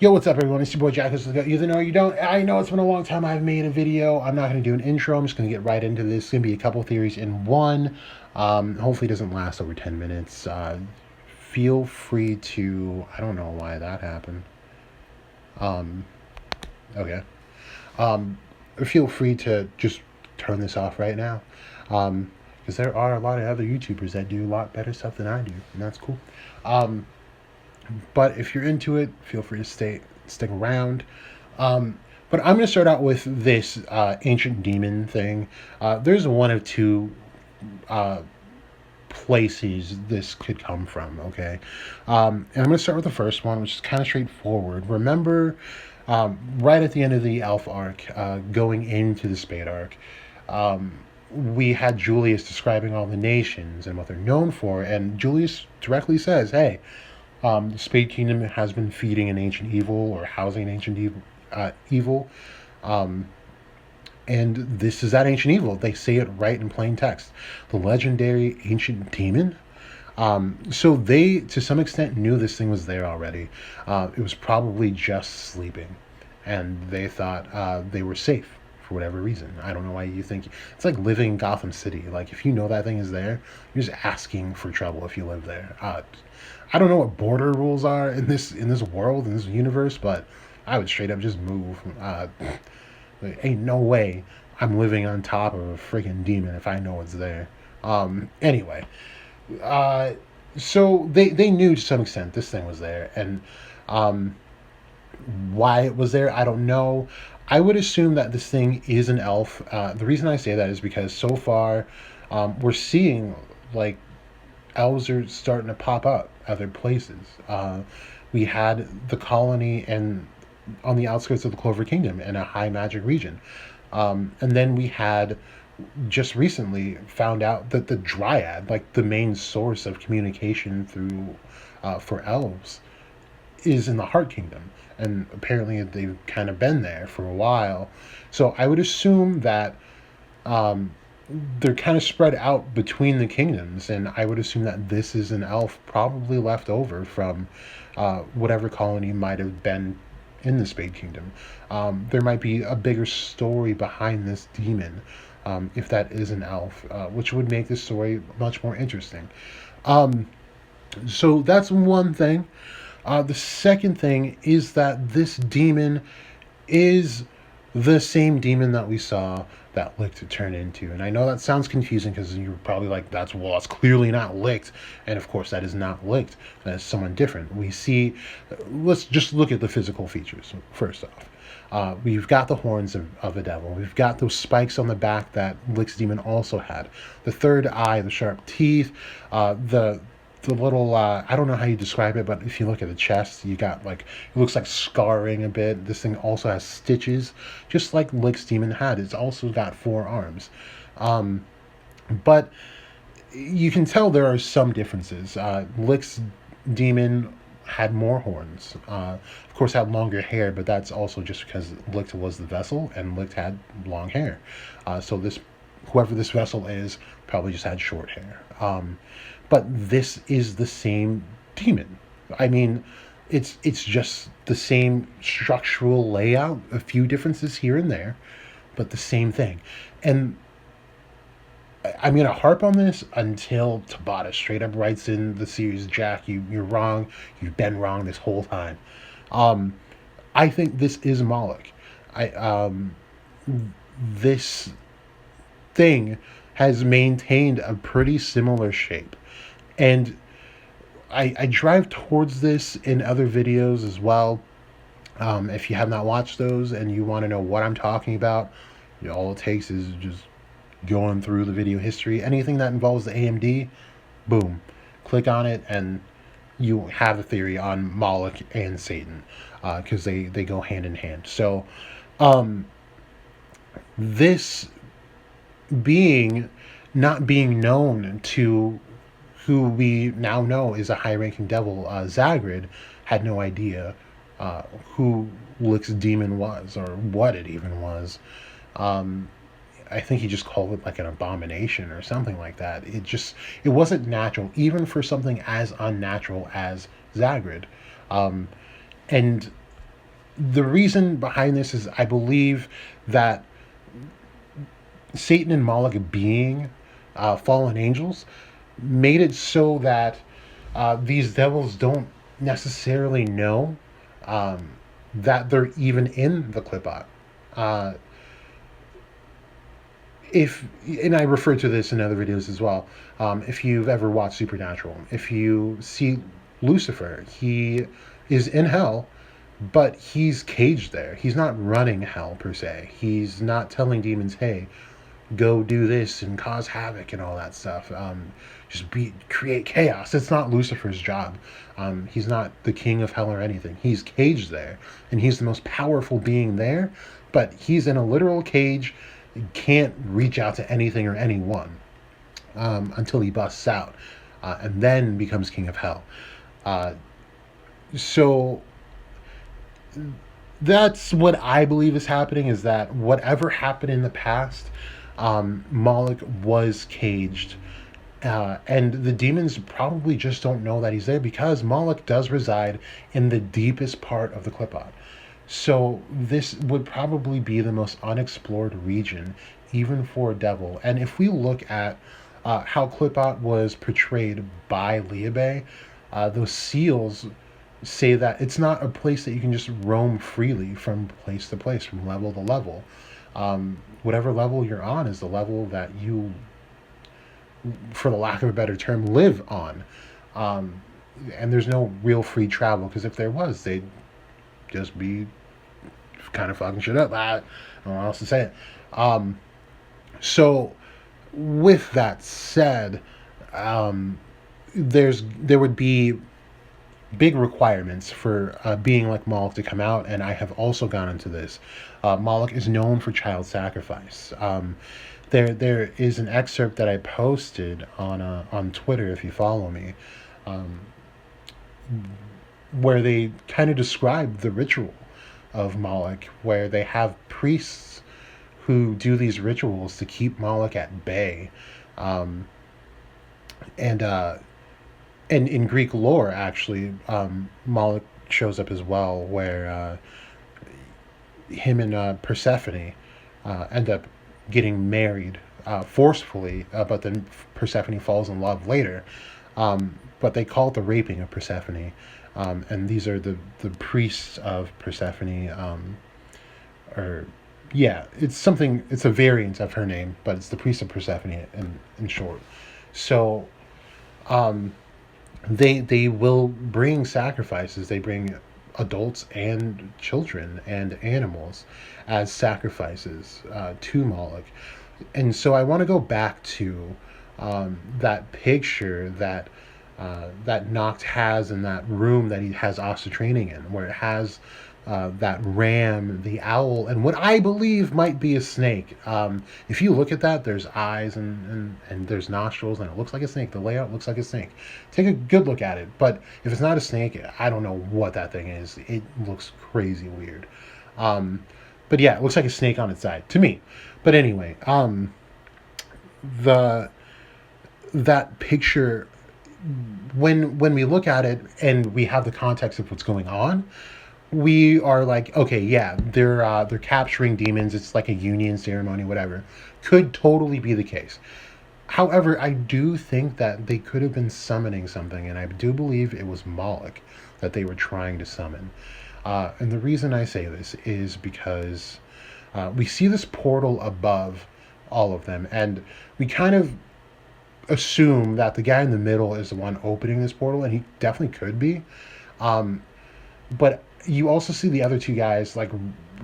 Yo, what's up, everyone? It's your boy Jack. You either know or you don't. I know it's been a long time I've made a video. I'm not going to do an intro. I'm just going to get right into this. It's going to be a couple theories in one. Hopefully it doesn't last over 10 minutes. Feel free to... I don't know why that happened. Um, okay. Feel free to just turn this off right now. Because there are a lot of other YouTubers that do a lot better stuff than I do, and that's cool. But if you're into it, feel free to stick around. But I'm going to start out with this ancient demon thing. There's one of two places this could come from, okay? And I'm going to start with the first one, which is kind of straightforward. Remember, right at the end of the Elf arc, going into the Spade arc, we had Julius describing all the nations and what they're known for, and Julius directly says, hey, the Spade Kingdom has been feeding an ancient evil or housing an ancient evil. And this is that ancient evil. They say it right in plain text. The legendary ancient demon. So they, to some extent, knew this thing was there already. It was probably just sleeping. And they thought they were safe for whatever reason. I don't know why you think... It's like living in Gotham City. Like, if you know that thing is there, you're just asking for trouble if you live there. I don't know what border rules are in this world, in this universe, but I would straight up just move. Ain't no way I'm living on top of a freaking demon if I know it's there. Anyway, so they knew to some extent this thing was there, and why it was there, I don't know. I would assume that this thing is an elf. The reason I say that is because so far we're seeing like elves are starting to pop up other places. We had the colony and on the outskirts of the Clover Kingdom in a high magic region. And then we had just recently found out that the Dryad, like the main source of communication through for elves, is in the Heart Kingdom. And apparently they've kind of been there for a while. So I would assume that they're kind of spread out between the kingdoms, and I would assume that this is an elf probably left over from whatever colony might have been in the Spade Kingdom. There might be a bigger story behind this demon if that is an elf, which would make this story much more interesting. So that's one thing. The second thing is that this demon is the same demon that we saw that Licht turned into. And I know that sounds confusing because you're probably like, that's clearly not Licht. And of course, that is not Licht. That is someone different. We see, let's just look at the physical features first off. We've got the horns of a devil. We've got those spikes on the back that Licht's demon also had. The third eye, the sharp teeth, the little, I don't know how you describe it, but if you look at the chest, you got like, it looks like scarring a bit. This thing also has stitches, just like Licht's demon had. It's also got 4 arms. But you can tell there are some differences. Licht's demon had more horns. Of course, had longer hair, but that's also just because Licht was the vessel, and Licht had long hair. So whoever this vessel is, probably just had short hair. But this is the same demon. I mean, it's just the same structural layout, a few differences here and there, but the same thing. And I'm going to harp on this until Tabata straight up writes in the series, Jack, you're wrong. You've been wrong this whole time. I think this is Moloch. This thing has maintained a pretty similar shape. And I drive towards this in other videos as well. If you have not watched those and you want to know what I'm talking about, all it takes is just going through the video history. Anything that involves the AMD, boom, click on it and you have a theory on Moloch and Satan, because they go hand in hand. So this being not being known to who we now know is a high-ranking devil, Zagrid, had no idea who Licht's demon was or what it even was. I think he just called it like an abomination or something like that. It wasn't natural, even for something as unnatural as Zagrid. And the reason behind this is I believe that Satan and Moloch being fallen angels made it so that these devils don't necessarily know um, that they're even in the Qliphoth. Uh, if and I refer to this in other videos as well. If you've ever watched Supernatural, if you see Lucifer, he is in hell, but he's caged there. He's not running hell per se. He's not telling demons, "Hey, go do this and cause havoc and all that stuff." Create chaos. It's not Lucifer's job. He's not the king of hell or anything. He's caged there, and he's the most powerful being there. But he's in a literal cage, can't reach out to anything or anyone until he busts out, and then becomes king of hell. Uh, so that's what I believe is happening. Is that whatever happened in the past, Moloch was caged. And the demons probably just don't know that he's there because Moloch does reside in the deepest part of the Qliphoth. So this would probably be the most unexplored region, even for a devil. And if we look at how Qliphoth was portrayed by Liabe, those seals say that it's not a place that you can just roam freely from place to place, from level to level. Whatever level you're on is the level that you, for the lack of a better term, live on. And there's no real free travel, because if there was, they'd just be kind of fucking shit up. I don't know how else to say it. So, with that said, there would be big requirements for being like Moloch to come out, and I have also gone into this. Moloch is known for child sacrifice. There is an excerpt that I posted on Twitter, if you follow me, where they kind of describe the ritual of Moloch, where they have priests who do these rituals to keep Moloch at bay, and in Greek lore, actually, Moloch shows up as well, where him and Persephone end up getting married forcefully, but then Persephone falls in love later. But they call it the raping of Persephone. And these are the priests of Persephone, or yeah, it's a variant of her name, but it's the priests of Persephone in short. So they will bring sacrifices. They bring adults and children and animals as sacrifices to Moloch. And so I want to go back to that picture that Noct has in that room that he has Asta training in, where it has that ram, the owl, and what I believe might be a snake. If you look at that, there's eyes and there's nostrils, and it looks like a snake. The layout looks like a snake. Take a good look at it. But if it's not a snake, I don't know what that thing is. It looks crazy weird. But yeah, it looks like a snake on its side to me. But anyway, that picture, when we look at it and we have the context of what's going on, we are like, okay, yeah, they're capturing demons. It's like a union ceremony, whatever. Could totally be the case. However, I do think that they could have been summoning something, and I do believe it was Moloch that they were trying to summon. And the reason I say this is because we see this portal above all of them, and we kind of assume that the guy in the middle is the one opening this portal, and he definitely could be. But you also see the other two guys like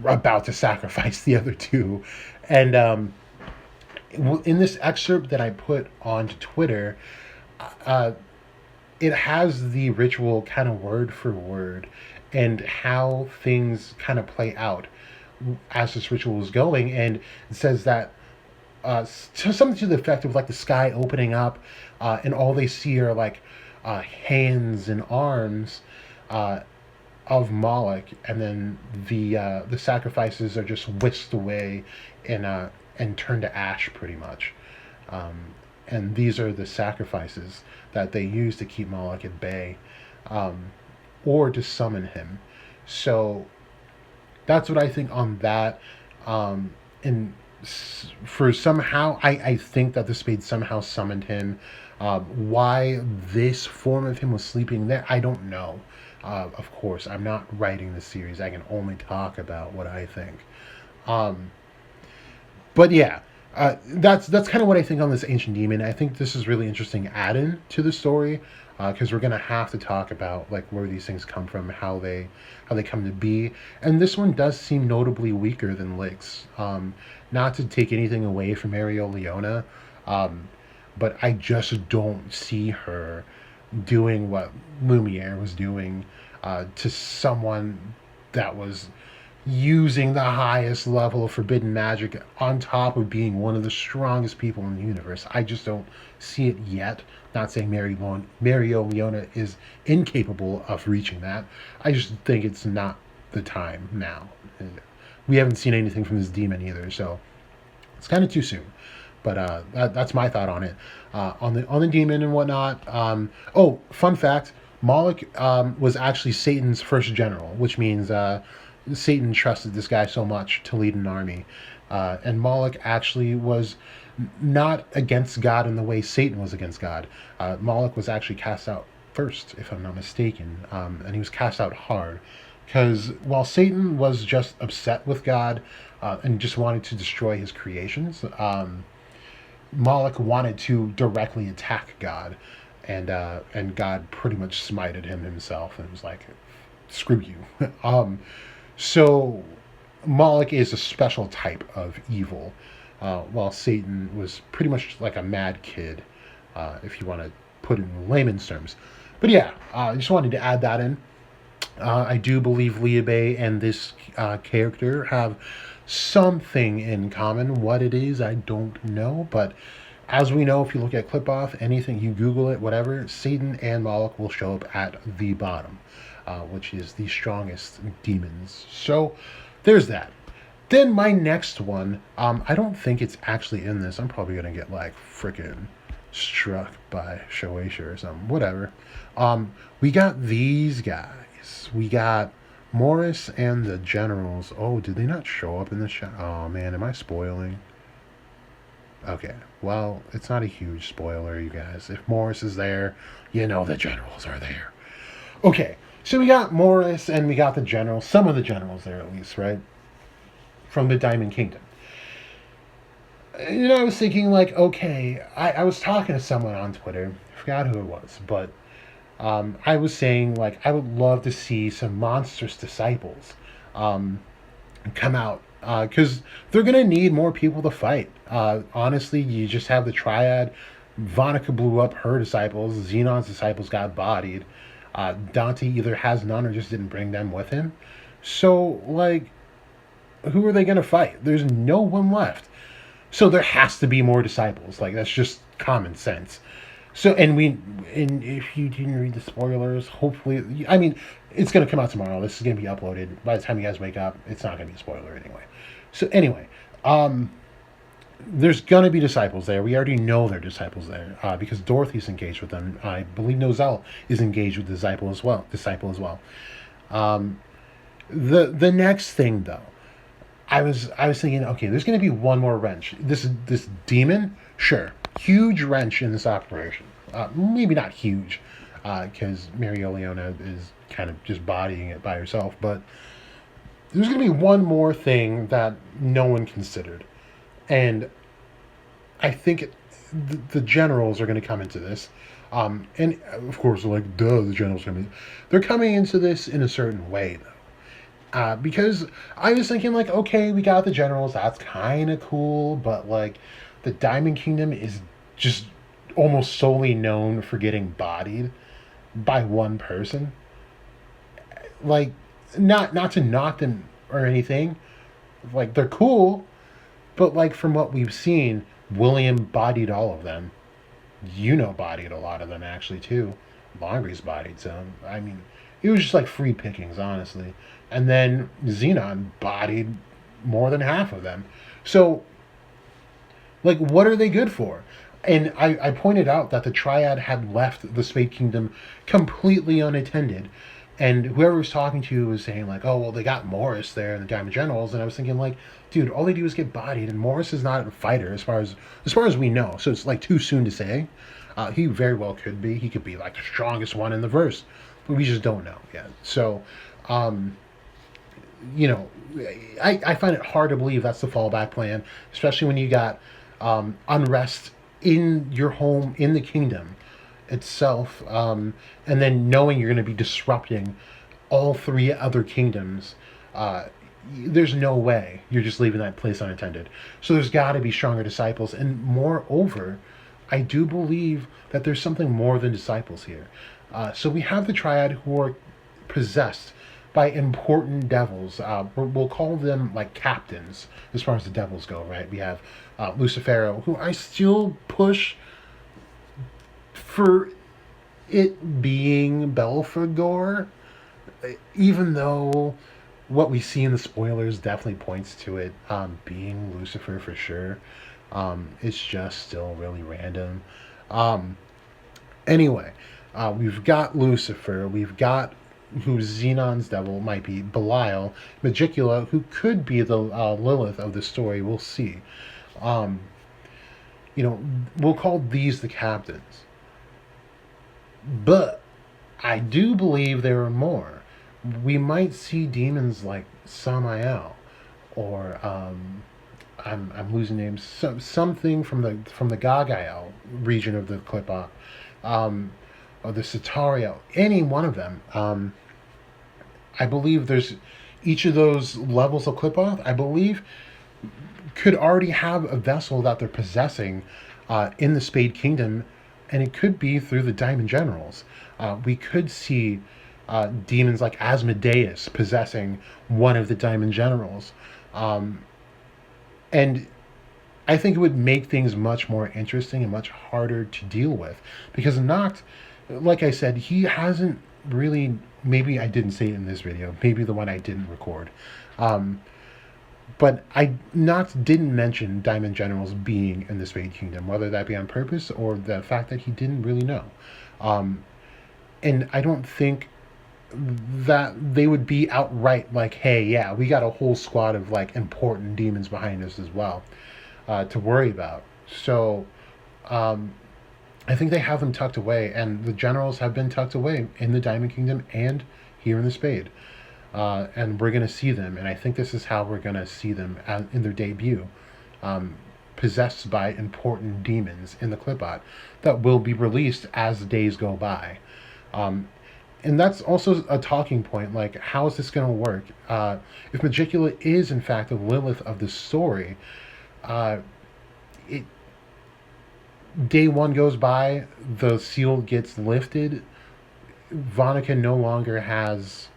about to sacrifice the other two, and in this excerpt that I put onto Twitter, it has the ritual kind of word for word, and how things kind of play out as this ritual is going, and it says that something to the effect of like the sky opening up, and all they see are like hands and arms of Moloch, and then the sacrifices are just whisked away and turned to ash, pretty much. And these are the sacrifices that they use to keep Moloch at bay, or to summon him. So That's what I think on that. And for somehow, I think that the spade somehow summoned him. Why this form of him was sleeping there, I don't know. Of course, I'm not writing the series. I can only talk about what I think. Um, but yeah, that's kind of what I think on this ancient demon. I think this is really interesting add-in to the story because we're gonna have to talk about like where these things come from, how they come to be, and this one does seem notably weaker than Lix. Not to take anything away from Ariel Leona, um, but I just don't see her doing what Lumiere was doing to someone that was using the highest level of forbidden magic on top of being one of the strongest people in the universe. I just don't see it yet. Not saying Mario Leona is incapable of reaching that. I just think it's not the time now. We haven't seen anything from this demon either, so it's kind of too soon. But that's my thought on it. On the demon and whatnot. Oh, fun fact: Moloch was actually Satan's first general, which means Satan trusted this guy so much to lead an army. And Moloch actually was not against God in the way Satan was against God. Moloch was actually cast out first, if I'm not mistaken, and he was cast out hard. Because while Satan was just upset with God and just wanted to destroy his creations, Moloch wanted to directly attack God, and God pretty much smited him himself and was like, "Screw you." So Moloch is a special type of evil, while Satan was pretty much like a mad kid, if you want to put it in layman's terms. But yeah, I just wanted to add that in. I do believe Liabe and this character have something in common. What it is, I don't know. But as we know, if you look at Clip Off, anything, you Google it, whatever, Satan and Moloch will show up at the bottom, which is the strongest demons. So there's that. Then my next one, I don't think it's actually in this. I'm probably going to get like freaking struck by Shueisha or something. Whatever. We got these guys. We got Morris and the Generals. Oh, did they not show up in the shot? Oh man, am I spoiling? Okay, well, it's not a huge spoiler, you guys. If Morris is there, you know the Generals are there. Okay, so we got Morris and we got the Generals. Some of the Generals there, at least, right? From the Diamond Kingdom. You know, I was thinking, like, okay, I was talking to someone on Twitter. I forgot who it was, but I was saying, like, I would love to see some monstrous disciples come out because they're going to need more people to fight. Honestly, you just have the triad. Vonica blew up her disciples. Xenon's disciples got bodied. Dante either has none or just didn't bring them with him. So, like, who are they going to fight? There's no one left. So there has to be more disciples. Like, that's just common sense. So, and if you didn't read the spoilers, hopefully, I mean, it's going to come out tomorrow. This is going to be uploaded. By the time you guys wake up, it's not going to be a spoiler anyway. So anyway, there's going to be disciples there. We already know there are disciples there because Dorothy's engaged with them. I believe Nozel is engaged with Disciple as well. The next thing, though, I was thinking, okay, there's going to be one more wrench. This demon, sure, huge wrench in this operation. Maybe not huge, because Mario Leona is kind of just bodying it by herself. But there's going to be one more thing that no one considered, and I think the generals are going to come into this. And of course, like, duh, the generals they're coming into this in a certain way, though. Because I was thinking, like, okay, we got the generals, that's kind of cool, but, like, the Diamond Kingdom is just almost solely known for getting bodied by one person. Like, not to knock them or anything. Like, they're cool, but, like, from what we've seen, William bodied all of them. Bodied a lot of them, actually, too. Longry's bodied some. I mean, it was just, like, free pickings, honestly. And then Xenon bodied more than half of them. So, like, what are they good for? And I pointed out that the Triad had left the Spade Kingdom completely unattended And whoever was talking to you was saying like, "Oh, well, they got Morris there in the Diamond Generals," and I was thinking like, "Dude, all they do is get bodied, and Morris is not a fighter as far as we know. So it's like too soon to say. He very well could be. He could be like the strongest one in the verse, but we just don't know yet. So, um, you know, I find it hard to believe that's the fallback plan, especially when you got unrest in your home in the kingdom itself, and then knowing you're going to be disrupting all three other kingdoms. There's no way you're just leaving that place unattended. So there's got to be stronger disciples, and moreover, I do believe that there's something more than disciples here. So we have the triad who are possessed by important devils. We'll call them like captains as far as the devils go, right? We have Lucifero, who I still push for it being Belphegor, even though what we see in the spoilers definitely points to it being Lucifer for sure. It's just still really random. Anyway, we've got Lucifer. We've got who Xenon's devil might be, Belial, Magicula, who could be the Lilith of the story. We'll see. Um, we'll call these the captains. But I do believe there are more. We might see demons like Samael, or I'm losing names. Something from the Gagael region of the Clipot, or the Sitario. Any one of them. I believe there's each of those levels of Clipoth. I believe could already have a vessel that they're possessing in the Spade Kingdom, and it could be through the Diamond Generals. We could see demons like Asmodeus possessing one of the Diamond Generals. And I think it would make things much more interesting and much harder to deal with. Because Noct, like I said, he hasn't really... Maybe I didn't say it in this video. Maybe the one I didn't record. But Noct didn't mention Diamond Generals being in the Spade Kingdom, whether that be on purpose or the fact that he didn't really know. And I don't think that they would be outright like, hey, yeah, we got a whole squad of like important demons behind us as well to worry about. So I think they have them tucked away, and the generals have been tucked away in the Diamond Kingdom and here in the Spade. And we're going to see them, and I think this is how we're going to see them in their debut, possessed by important demons in the Clipot that will be released as the days go by. And that's also a talking point, like, how is this going to work? If Magicula is, in fact, the Lilith of the story, day one goes by, the seal gets lifted, Vonica no longer has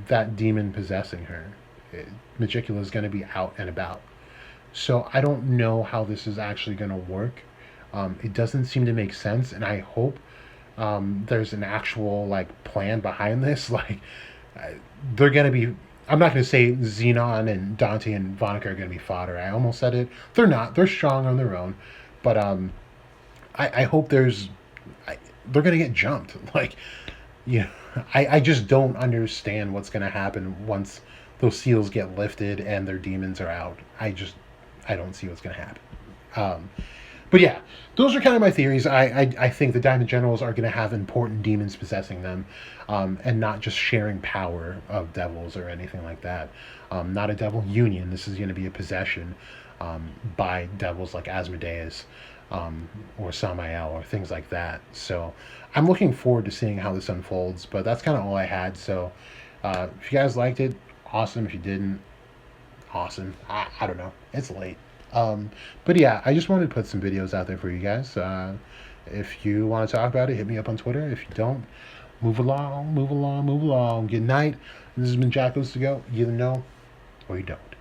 that demon possessing her. Magicula is going to be out and about. So I don't know how this is actually going to work. It doesn't seem to make sense, and I hope there's an actual like plan behind this. Like they're going to be... I'm not going to say Xenon and Dante and Vonica are going to be fodder. I almost said it. They're not. They're strong on their own. But I hope they're going to get jumped. Like, I just don't understand what's going to happen once those seals get lifted and their demons are out. I don't see what's going to happen. But yeah, those are kind of my theories. I think the Diamond Generals are going to have important demons possessing them, and not just sharing power of devils or anything like that. Not a devil union. This is going to be a possession by devils like Asmodeus or Samael or things like that. So I'm looking forward to seeing how this unfolds, but that's kind of all I had. So if you guys liked it, awesome. If you didn't, awesome. I don't know. It's late. But yeah, I just wanted to put some videos out there for you guys. If you want to talk about it, hit me up on Twitter. If you don't, move along. Good night. This has been Jack Goes to Go. You either know or you don't.